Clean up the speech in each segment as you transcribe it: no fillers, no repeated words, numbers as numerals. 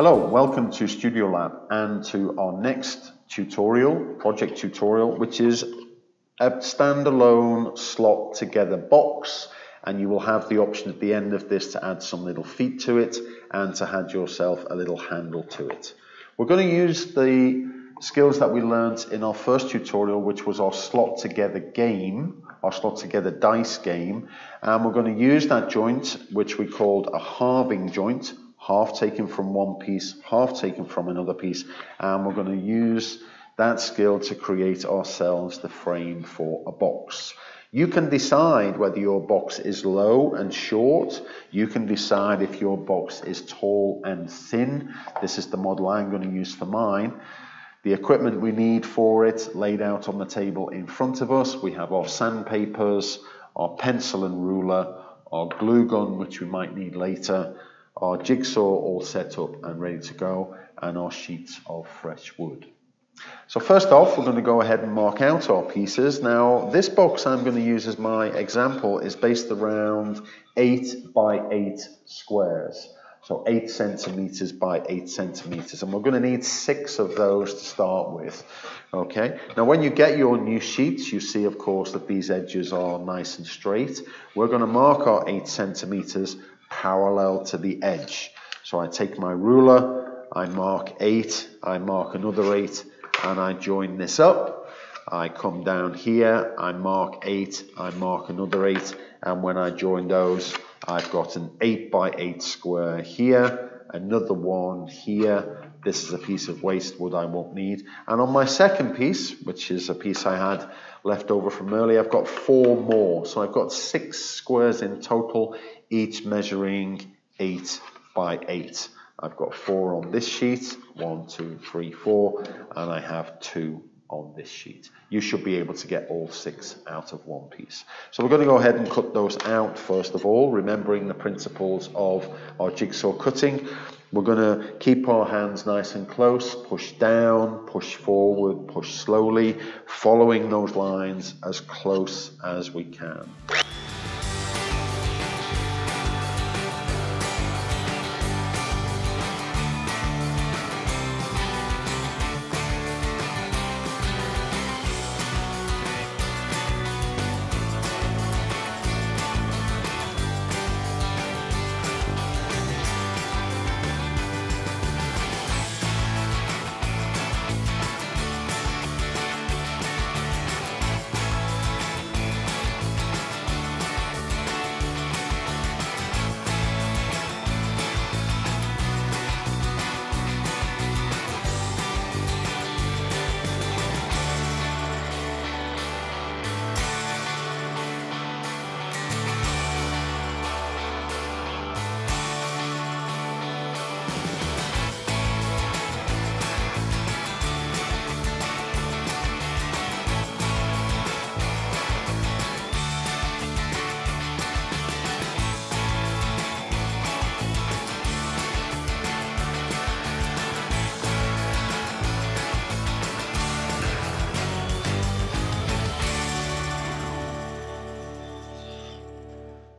Hello, welcome to Studio Lab and to our next project tutorial, which is a standalone slot together box, and you will have the option at the end of this to add some little feet to it and to add yourself a little handle to it. We're going to use the skills that we learned in our first tutorial, which was our slot together game, our slot together dice game, and we're going to use that joint, which we called a halving joint. Half taken from one piece, half taken from another piece, and we're going to use that skill to create ourselves the frame for a box. You can decide whether your box is low and short. You can decide if your box is tall and thin. This is the model I'm going to use for mine. The equipment we need for it laid out on the table in front of us. We have our sandpapers, our pencil and ruler, our glue gun, which we might need later, our jigsaw all set up and ready to go, and our sheets of fresh wood. So first off, we're going to go ahead and mark out our pieces. Now, this box I'm going to use as my example is based around 8 by 8 squares. So 8 centimeters by 8 centimeters, and we're going to need 6 of those to start with. Okay, now when you get your new sheets, you see of course that these edges are nice and straight. We're going to mark our 8 centimeters parallel to the edge. So I take my ruler, I mark 8, I mark another 8, and I join this up. I come down here, I mark 8, I mark another 8, and when I join those, I've got an 8 by 8 square here, another one here. This is a piece of waste wood I won't need. And on my second piece, which is a piece I had left over from earlier, I've got 4 more. So I've got 6 squares in total, each measuring 8 by 8. I've got 4 on this sheet, 1, 2, 3, 4, and I have 2 on this sheet. You should be able to get all 6 out of one piece. So we're going to go ahead and cut those out first of all, remembering the principles of our jigsaw cutting. We're going to keep our hands nice and close, push down, push forward, push slowly, following those lines as close as we can.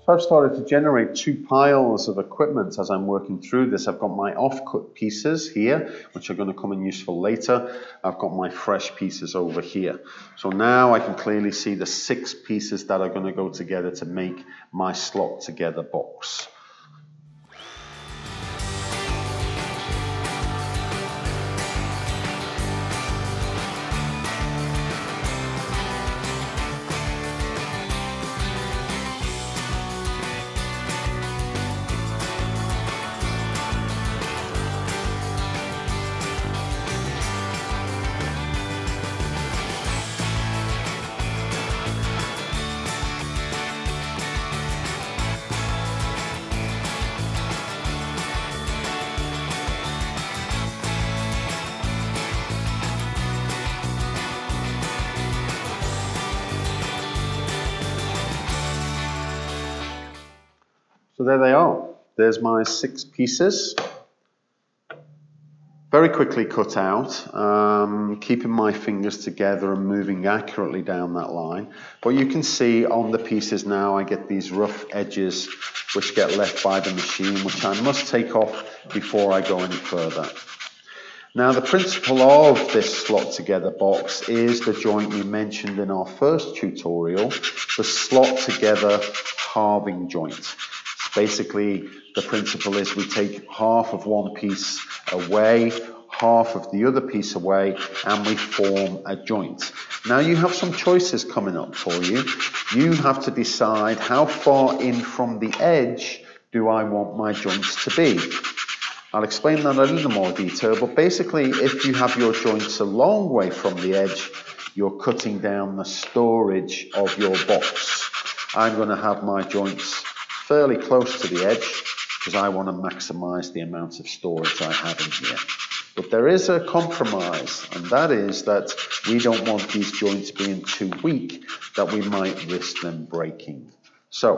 So I've started to generate 2 piles of equipment as I'm working through this. I've got my off-cut pieces here, which are going to come in useful later. I've got my fresh pieces over here. So now I can clearly see the 6 pieces that are going to go together to make my slot together box. So there they are. There's my 6 pieces. Very quickly cut out, keeping my fingers together and moving accurately down that line. But you can see on the pieces now I get these rough edges which get left by the machine, which I must take off before I go any further. Now the principle of this slot together box is the joint we mentioned in our first tutorial, the slot together halving joint. Basically the principle is we take half of one piece away, half of the other piece away, and we form a joint. Now you have some choices coming up for you. You have to decide how far in from the edge do I want my joints to be. I'll explain that in a little more detail, but basically if you have your joints a long way from the edge, you're cutting down the storage of your box. I'm going to have my joints fairly close to the edge because I want to maximize the amount of storage I have in here. But there is a compromise, and that is that we don't want these joints being too weak that we might risk them breaking. So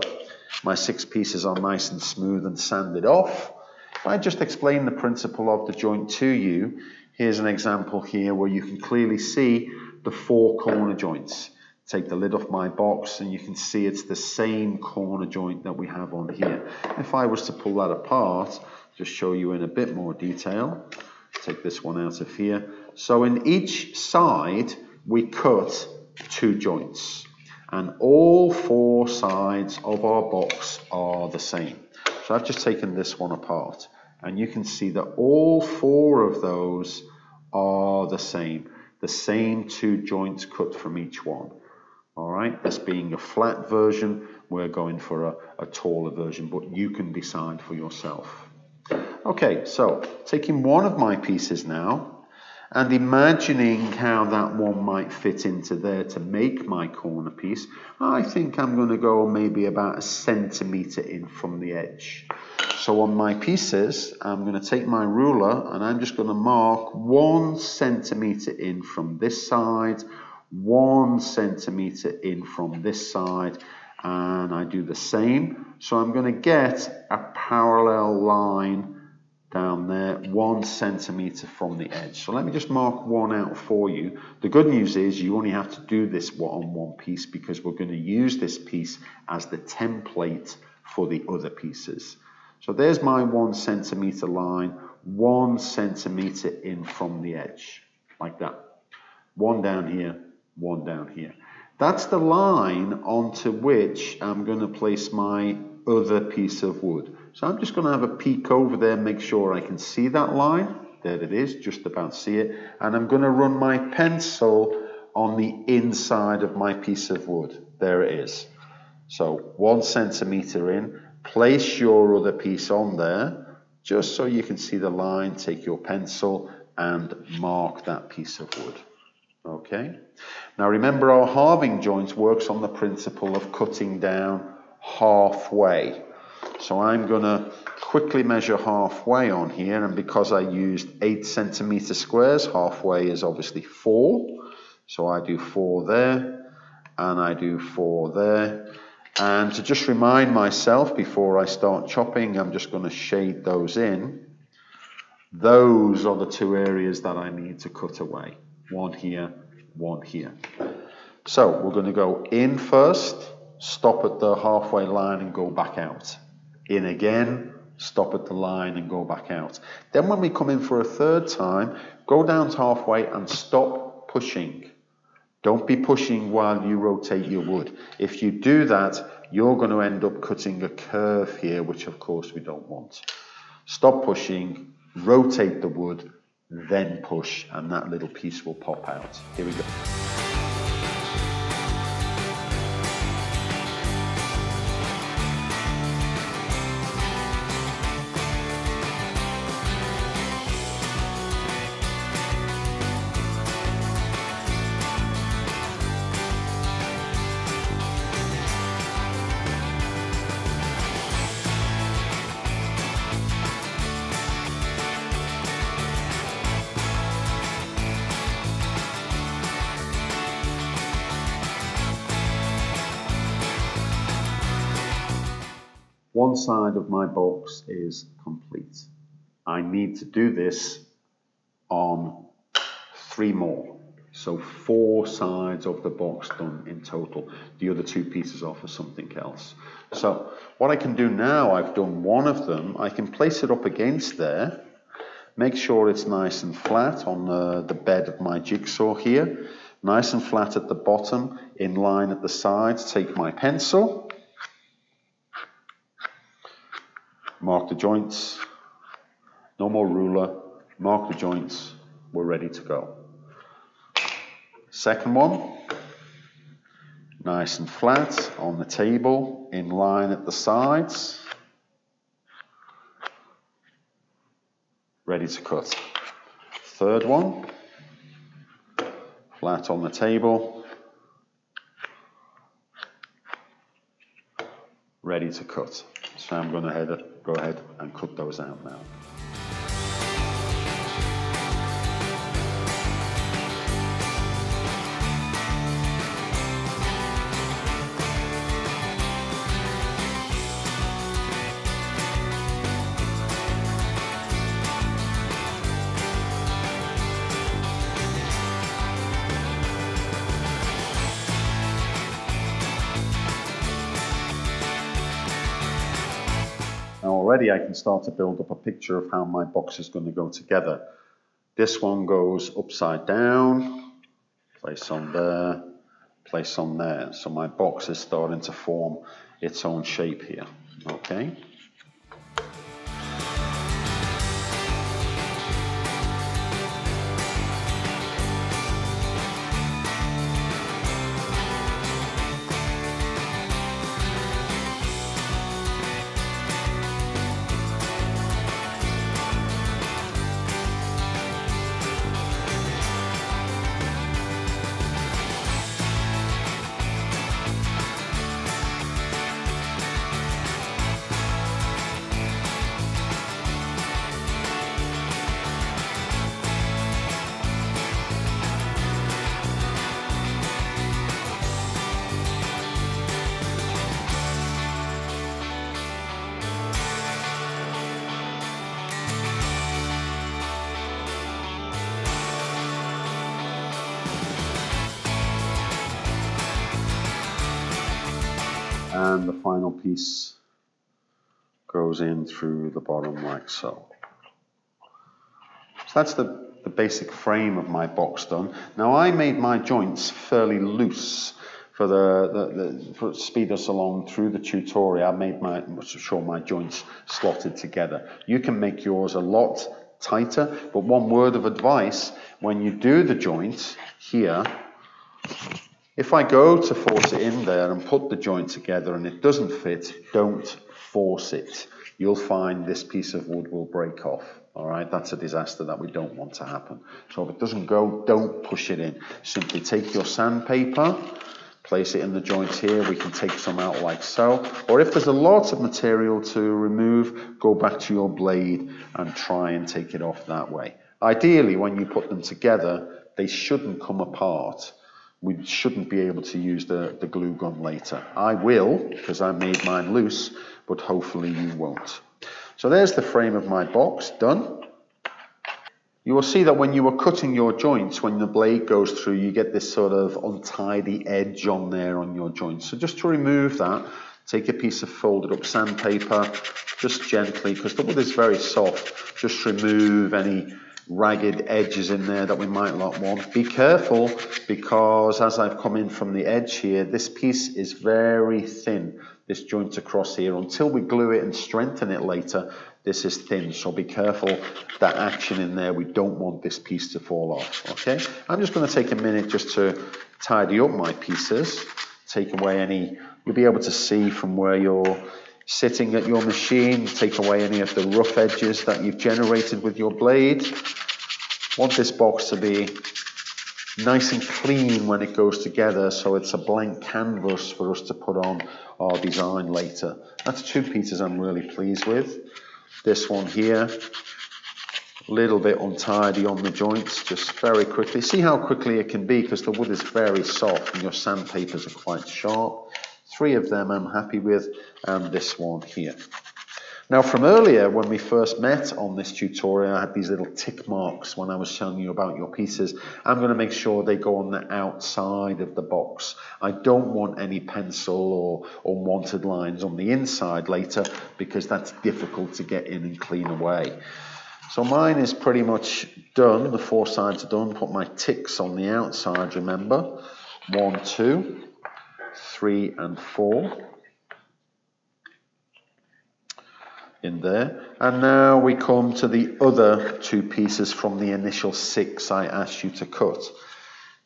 my 6 pieces are nice and smooth and sanded off. If I just explain the principle of the joint to you, here's an example here where you can clearly see the 4 corner joints. Take the lid off my box and you can see it's the same corner joint that we have on here. If I was to pull that apart, just show you in a bit more detail. Take this one out of here. So in each side we cut 2 joints, and all 4 sides of our box are the same. So I've just taken this one apart, and you can see that all 4 of those are the same 2 joints cut from each one. All right, this being a flat version, we're going for a taller version, but you can decide for yourself. Okay, so taking one of my pieces now and imagining how that one might fit into there to make my corner piece, I think I'm going to go maybe about 1 centimeter in from the edge. So on my pieces, I'm going to take my ruler and I'm just going to mark 1 centimeter in from this side, 1 centimeter in from this side, and I do the same. So I'm going to get a parallel line down there, 1 centimeter from the edge. So let me just mark one out for you. The good news is you only have to do this on one piece because we're going to use this piece as the template for the other pieces. So there's my 1 centimeter line, 1 centimeter in from the edge, like that. 1 down here, 1 down here. That's the line onto which I'm going to place my other piece of wood. So I'm just going to have a peek over there, make sure I can see that line. There it is, just about see it. And I'm going to run my pencil on the inside of my piece of wood. There it is. So 1 centimeter in, place your other piece on there, just so you can see the line. Take your pencil and mark that piece of wood. Okay. Now remember, our halving joint works on the principle of cutting down halfway. So I'm going to quickly measure halfway on here, and because I used 8 centimeter squares, halfway is obviously 4. So I do 4 there, and I do 4 there. And to just remind myself before I start chopping, I'm just going to shade those in. Those are the 2 areas that I need to cut away. 1 here, 1 here. So we're going to go in first, stop at the halfway line and go back out. In again, stop at the line and go back out. Then when we come in for a 3rd time, go down to halfway and stop pushing. Don't be pushing while you rotate your wood. If you do that, you're going to end up cutting a curve here, which of course we don't want. Stop pushing, rotate the wood, then push, and that little piece will pop out. Here we go. One side of my box is complete. I need to do this on 3 more. So 4 sides of the box done in total. The other 2 pieces are for something else. So what I can do now, I've done one of them, I can place it up against there, make sure it's nice and flat on the bed of my jigsaw here, nice and flat at the bottom, in line at the sides. Take my pencil, mark the joints, no more ruler, mark the joints, we're ready to go. Second one, nice and flat on the table, in line at the sides, ready to cut. Third one, flat on the table, ready to cut. So I'm going to go ahead and cut those out now. Now already I can start to build up a picture of how my box is going to go together. This one goes upside down, place on there, place on there. So my box is starting to form its own shape here. Okay. And the final piece goes in through the bottom like so. So that's the basic frame of my box done. Now I made my joints fairly loose for for speed us along through the tutorial. I made sure my joints slotted together. You can make yours a lot tighter, but one word of advice, when you do the joint here, if I go to force it in there and put the joint together and it doesn't fit, don't force it. You'll find this piece of wood will break off. All right, that's a disaster that we don't want to happen. So if it doesn't go, don't push it in. Simply take your sandpaper, place it in the joint here. We can take some out like so. Or if there's a lot of material to remove, go back to your blade and try and take it off that way. Ideally, when you put them together, they shouldn't come apart. We shouldn't be able to use the glue gun later. I will, because I made mine loose, but hopefully you won't. So there's the frame of my box done. You will see that when you are cutting your joints, when the blade goes through, you get this sort of untidy edge on there on your joints. So just to remove that, take a piece of folded up sandpaper, just gently, because the wood is very soft, just remove any ragged edges in there that we might not want. Be careful, because as I've come in from the edge here, this piece is very thin, this joint across here. Until we glue it and strengthen it later, this is thin, so be careful that action in there. We don't want this piece to fall off. Okay, I'm just going to take a minute just to tidy up my pieces, take away any, you'll be able to see from where you're sitting at your machine, take away any of the rough edges that you've generated with your blade. Want this box to be nice and clean when it goes together, so it's a blank canvas for us to put on our design later. That's 2 pieces I'm really pleased with. This one here, a little bit untidy on the joints, just very quickly. See how quickly it can be, because the wood is very soft and your sandpapers are quite sharp. 3 of them I'm happy with, and this one here. Now from earlier, when we first met on this tutorial, I had these little tick marks when I was telling you about your pieces. I'm going to make sure they go on the outside of the box. I don't want any pencil or unwanted lines on the inside later, because that's difficult to get in and clean away. So mine is pretty much done. The 4 sides are done. Put my ticks on the outside, remember. 1, 2, 3 and 4. In there. And now we come to the other 2 pieces from the initial 6 I asked you to cut.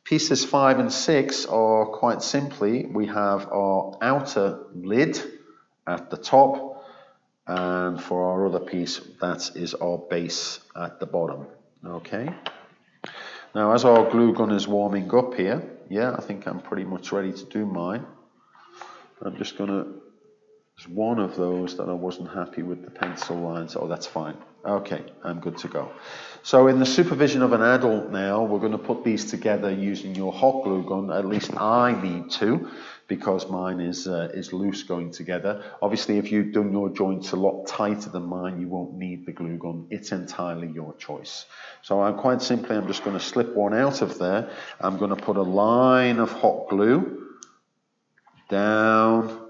Pieces 5 and 6 are quite simply, we have our outer lid at the top, and for our other piece, that is our base at the bottom. Okay. Now as our glue gun is warming up here, yeah, I think I'm pretty much ready to do mine. I'm just going to, there's one of those that I wasn't happy with the pencil lines. Oh, that's fine. Okay, I'm good to go. So in the supervision of an adult now, we're going to put these together using your hot glue gun. At least I need to, because mine is loose going together. Obviously, if you've done your joints a lot tighter than mine, you won't need the glue gun. It's entirely your choice. So I'm quite simply, I'm just going to slip one out of there. I'm going to put a line of hot glue down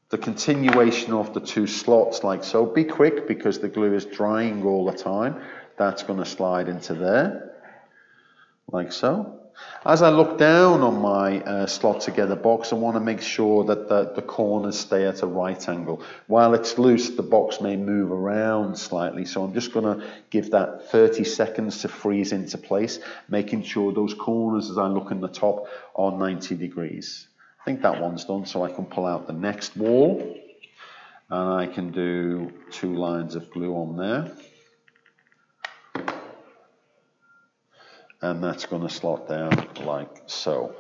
the continuation of the 2 slots, like so. Be quick because the glue is drying all the time. That's going to slide into there, like so. As I look down on my slot together box, I want to make sure that the corners stay at a right angle. While it's loose, the box may move around slightly, so I'm just going to give that 30 seconds to freeze into place, making sure those corners, as I look in the top, are 90 degrees. I think that one's done, so I can pull out the next wall and I can do 2 lines of glue on there, and that's going to slot down like so.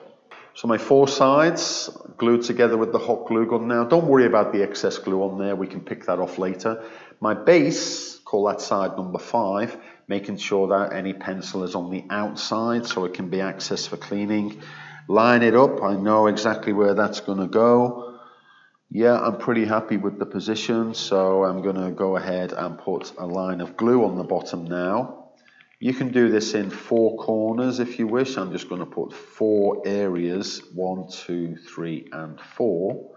So my 4 sides glued together with the hot glue gun. Now don't worry about the excess glue on there, we can pick that off later. My base, call that side number 5, making sure that any pencil is on the outside so it can be accessed for cleaning. Line it up, I know exactly where that's going to go. Yeah, I'm pretty happy with the position, so I'm going to go ahead and put a line of glue on the bottom now. You can do this in 4 corners if you wish. I'm just going to put 4 areas, 1, 2, 3 and 4.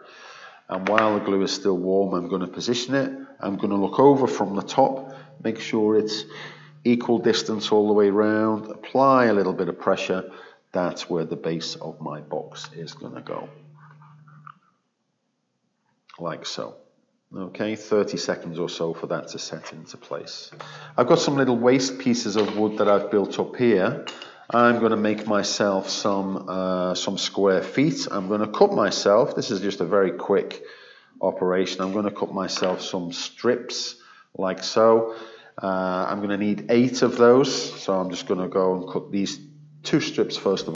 And while the glue is still warm, I'm going to position it. I'm going to look over from the top, make sure it's equal distance all the way around, apply a little bit of pressure. That's where the base of my box is going to go, like so. Okay, 30 seconds or so for that to set into place. I've got some little waste pieces of wood that I've built up here. I'm going to make myself some square feet. I'm going to cut myself, this is just a very quick operation, I'm going to cut myself some strips like so. I'm going to need 8 of those, so I'm just going to go and cut these 2 strips first of all.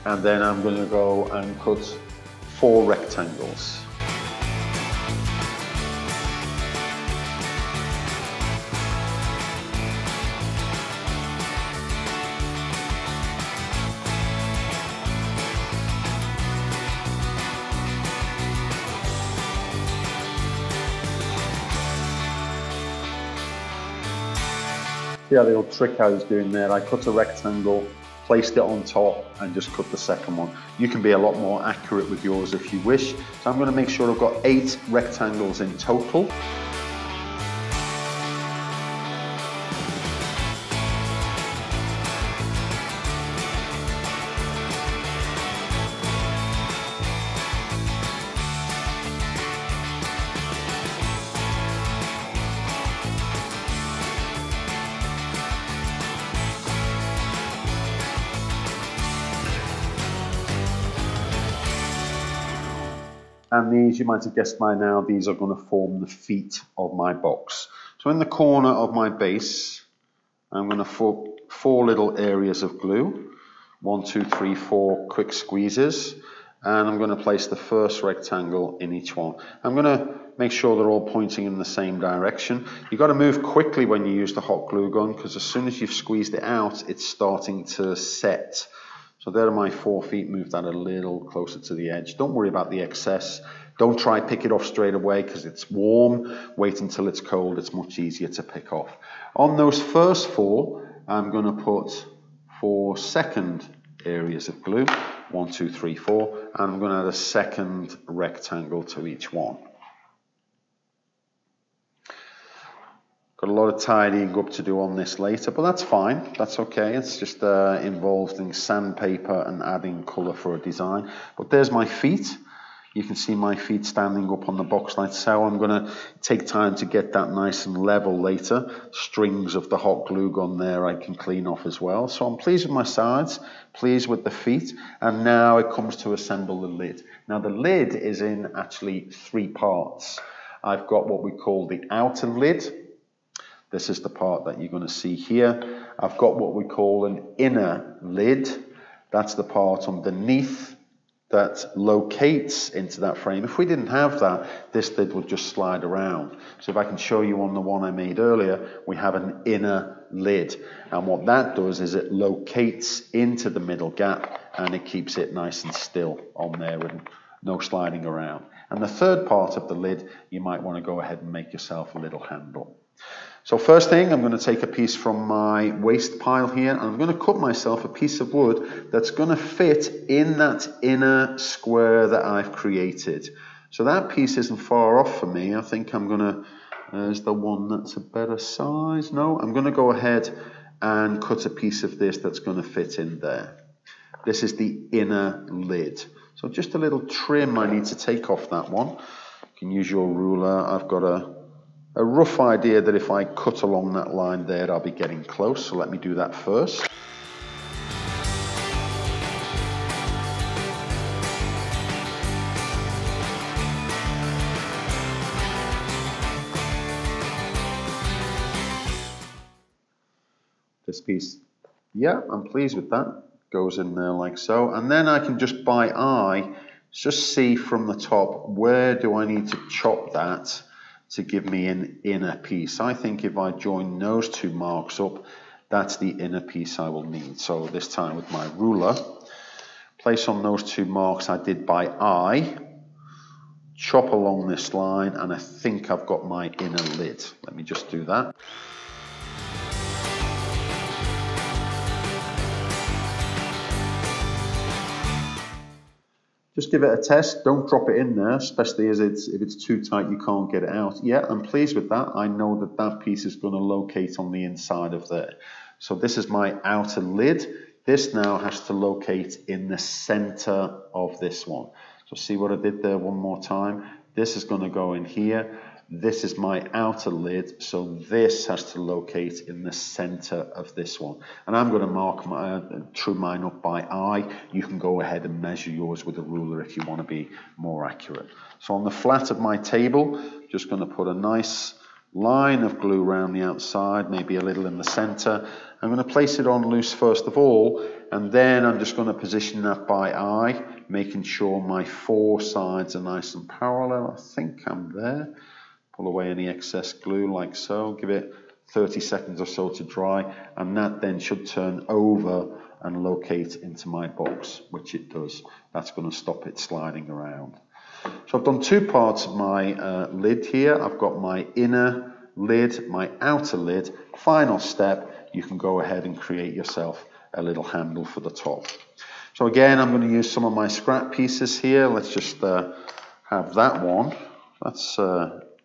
And then I'm going to go and cut 4 rectangles. See that little trick I was doing there? I cut a rectangle, placed it on top and just cut the second one. You can be a lot more accurate with yours if you wish. So I'm going to make sure I've got 8 rectangles in total. And these, you might have guessed by now, these are going to form the feet of my box. So in the corner of my base, I'm going to put 4 little areas of glue. 1, 2, 3, 4 quick squeezes. and I'm going to place the first rectangle in each one. I'm going to make sure they're all pointing in the same direction. You've got to move quickly when you use the hot glue gun, because as soon as you've squeezed it out, it's starting to set. So there are my 4 feet. Move that a little closer to the edge. Don't worry about the excess. Don't try pick it off straight away because it's warm. Wait until it's cold. It's much easier to pick off. On those first 4, I'm going to put 4 second areas of glue. 1, 2, 3, 4. And I'm going to add a second rectangle to each one. Got a lot of tidying up to do on this later, but that's fine. That's okay. It's just involving sandpaper and adding colour for a design. But there's my feet. You can see my feet standing up on the box like so. I'm going to take time to get that nice and level later. Strings of the hot glue gun there I can clean off as well. So I'm pleased with my sides, pleased with the feet, and now it comes to assemble the lid. Now the lid is in actually 3 parts. I've got what we call the outer lid. This is the part that you're going to see here. I've got what we call an inner lid. That's the part underneath that locates into that frame. If we didn't have that, this lid would just slide around. So if I can show you on the one I made earlier, we have an inner lid. And what that does is it locates into the middle gap and it keeps it nice and still on there and no sliding around. And the third part of the lid, you might want to go ahead and make yourself a little handle. So first thing, I'm going to take a piece from my waste pile here, and I'm going to cut myself a piece of wood that's going to fit in that inner square that I've created. So that piece isn't far off for me. I think I'm going to, there's the one that's a better size. No, I'm going to go ahead and cut a piece of this that's going to fit in there. This is the inner lid. So just a little trim I need to take off that one. You can use your ruler. I've got a rough idea that if I cut along that line there, I'll be getting close. So let me do that first. This piece, yeah, I'm pleased with that. Goes in there like so. And then I can just by eye, just see from the top, where do I need to chop that to give me an inner piece. I think if I join those 2 marks up, that's the inner piece I will need. So this time with my ruler, place on those 2 marks I did by eye, chop along this line, and I think I've got my inner lid. Let me just do that. Just give it a test. Don't drop it in there, especially as if it's too tight, you can't get it out. Yeah, I'm pleased with that. I know that that piece is going to locate on the inside of there. So this is my outer lid. This now has to locate in the center of this one. So see what I did there one more time? This is going to go in here. This is my outer lid, so this has to locate in the center of this one. And I'm going to mark mine up by eye. You can go ahead and measure yours with a ruler if you want to be more accurate. So on the flat of my table, just going to put a nice line of glue around the outside, maybe a little in the center. I'm going to place it on loose first of all, and then I'm just going to position that by eye, making sure my 4 sides are nice and parallel. I think I'm there. Pull away any excess glue like so, give it 30 seconds or so to dry, and that then should turn over and locate into my box, which it does. That's going to stop it sliding around. So I've done 2 parts of my lid here. I've got my inner lid, my outer lid. Final step, you can go ahead and create yourself a little handle for the top. So again, I'm going to use some of my scrap pieces here. Let's just have that one. That's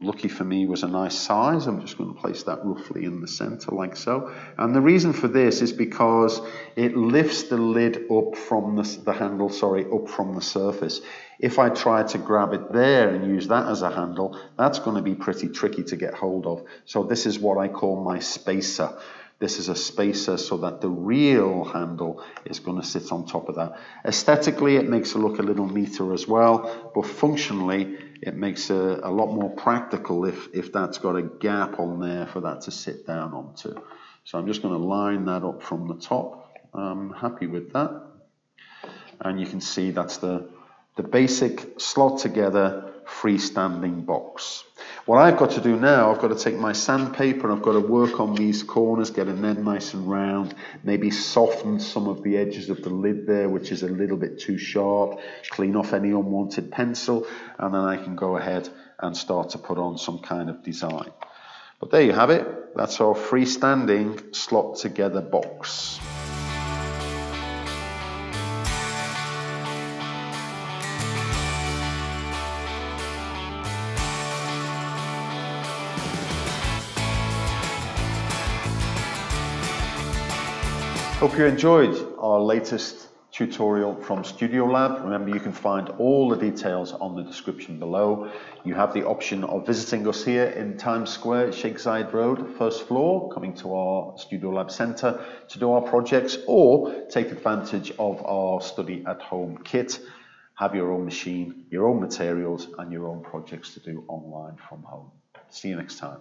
lucky for me was a nice size. I'm just going to place that roughly in the center like so. And the reason for this is because it lifts the lid up from the handle, up from the surface. If I try to grab it there and use that as a handle, that's going to be pretty tricky to get hold of. So this is what I call my spacer. This is a spacer so that the real handle is going to sit on top of that. Aesthetically, it makes it look a little neater as well, but functionally, it makes it a lot more practical if that's got a gap on there for that to sit down onto. So I'm just going to line that up from the top. I'm happy with that. And you can see that's the the basic slot together freestanding box. What I've got to do now, I've got to take my sandpaper and I've got to work on these corners, get them nice and round, maybe soften some of the edges of the lid there, which is a little bit too sharp, clean off any unwanted pencil, and then I can go ahead and start to put on some kind of design. But there you have it, that's our freestanding slot together box. Hope you enjoyed our latest tutorial from StuDIYo. Remember, you can find all the details on the description below. You have the option of visiting us here in Times Square, Shakeside Road, first floor, coming to our StuDIYo Centre to do our projects, or take advantage of our study at home kit. Have your own machine, your own materials, and your own projects to do online from home. See you next time.